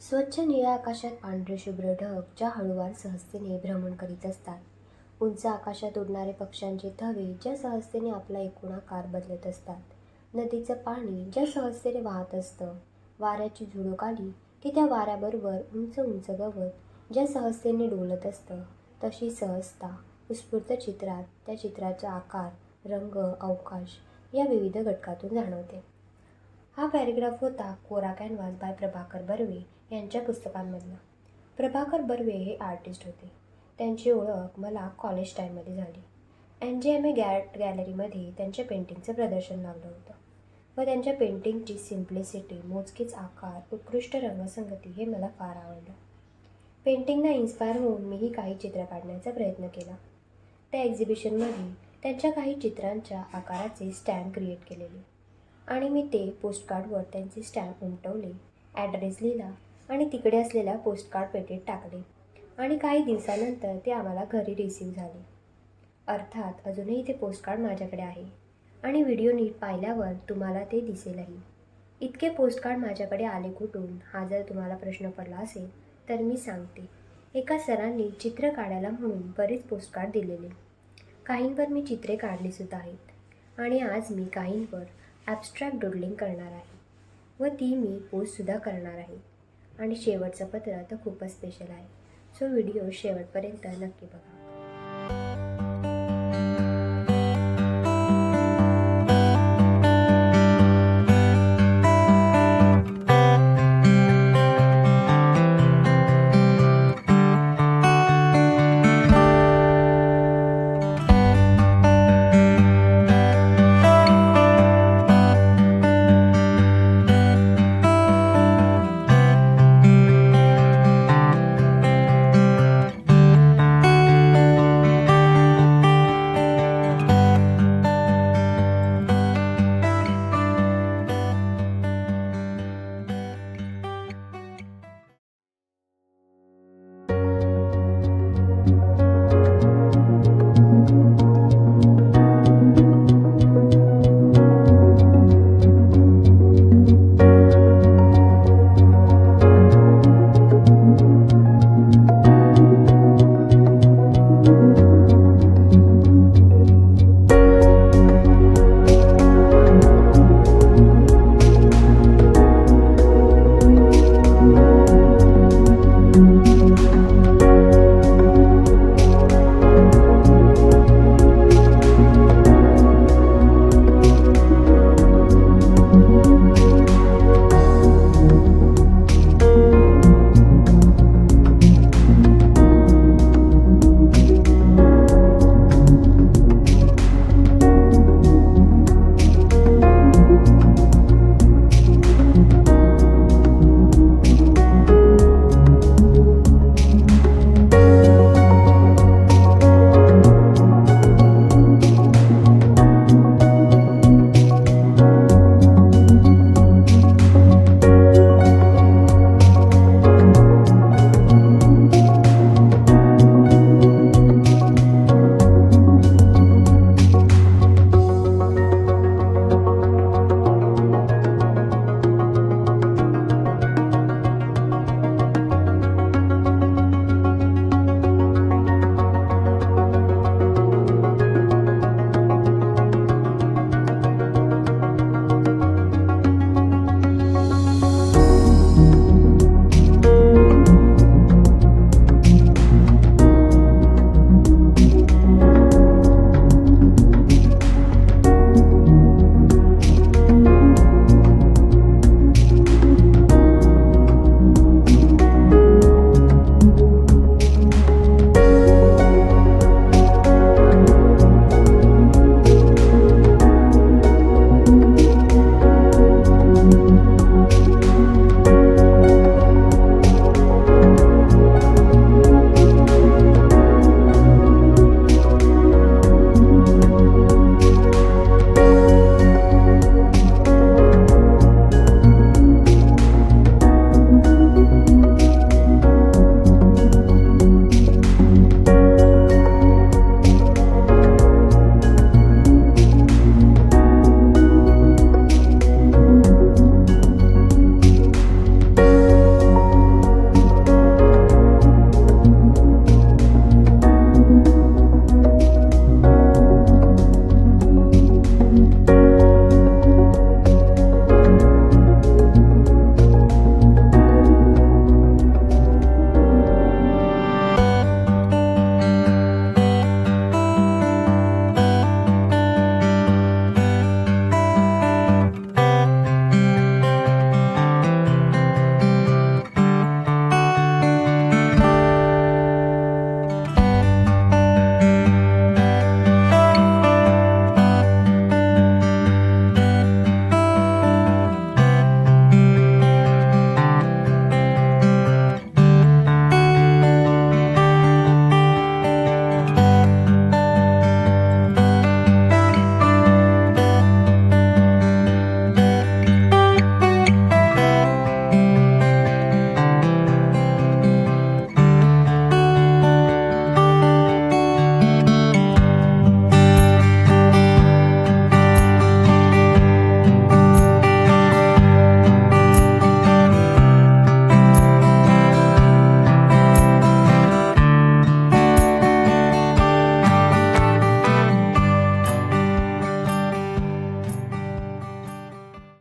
स्वच्छ निळ्या आकाशात पांढरे शुभ्र ढग ज्या हळूवार सहजतेने भ्रमण करीत असतात. उंच आकाशात उडणारे पक्ष्यांचे थवे ज्या सहजतेने आपला एकूण आकार बदलत असतात. नदीचं पाणी ज्या सहजतेने वाहत असतं. वाऱ्याची झुळूक आली की त्या वाऱ्याबरोबर उंच उंच गवत ज्या सहजतेने डोलत असतं. तशी सहजता उत्स्फूर्त चित्रात त्या चित्राचा आकार, रंग, अवकाश या विविध घटकातून जाणवते. हा पॅरेग्राफ होता कोरा कॅनव्हास बाय प्रभाकर बर्वे यांच्या पुस्तकांमधला. प्रभाकर बर्वे हे आर्टिस्ट होते. त्यांची ओळख मला कॉलेज टाईममध्ये झाली. NJMA गॅलरीमध्ये त्यांच्या पेंटिंगचं प्रदर्शन लागलं होतं व त्यांच्या पेंटिंगची सिम्प्लिसिटी, मोजकेच आकार, उत्कृष्ट रंगसंगती हे मला फार आवडलं. पेंटिंगना इन्स्पायर होऊन मीही काही चित्र काढण्याचा प्रयत्न केला. त्या एक्झिबिशनमध्ये त्यांच्या काही चित्रांच्या आकाराचे स्टॅम्प क्रिएट केलेले आणि मी ते पोस्टकार्डवर त्यांचे स्टॅम्प उमटवले, ॲड्रेस लिहिला आणि तिकडे असलेल्या पोस्टकार्ड पेटीत टाकले आणि काही दिवसानंतर ते आम्हाला घरी रिसीव्ह झाले. अर्थात अजूनही ते पोस्टकार्ड माझ्याकडे आहे आणि व्हिडिओ नीट पाहिल्यावर तुम्हाला ते दिसेलही. इतके पोस्टकार्ड माझ्याकडे आले कुठून, हा जर तुम्हाला प्रश्न पडला असेल तर मी सांगते. एका सरांनी चित्र काढायला म्हणून बरेच पोस्टकार्ड दिलेले. काहींवर मी चित्रे काढलीसुद्धा आहेत आणि आज मी काहींवर ॲब्स्ट्रॅक्ट डोडलिंग करणार आहे व ती मी पोस्टसुद्धा करणार आहे. आणि शेवटचं पत्र तर खूपच स्पेशल आहे. सो व्हिडिओ शेवटपर्यंत नक्की बघा.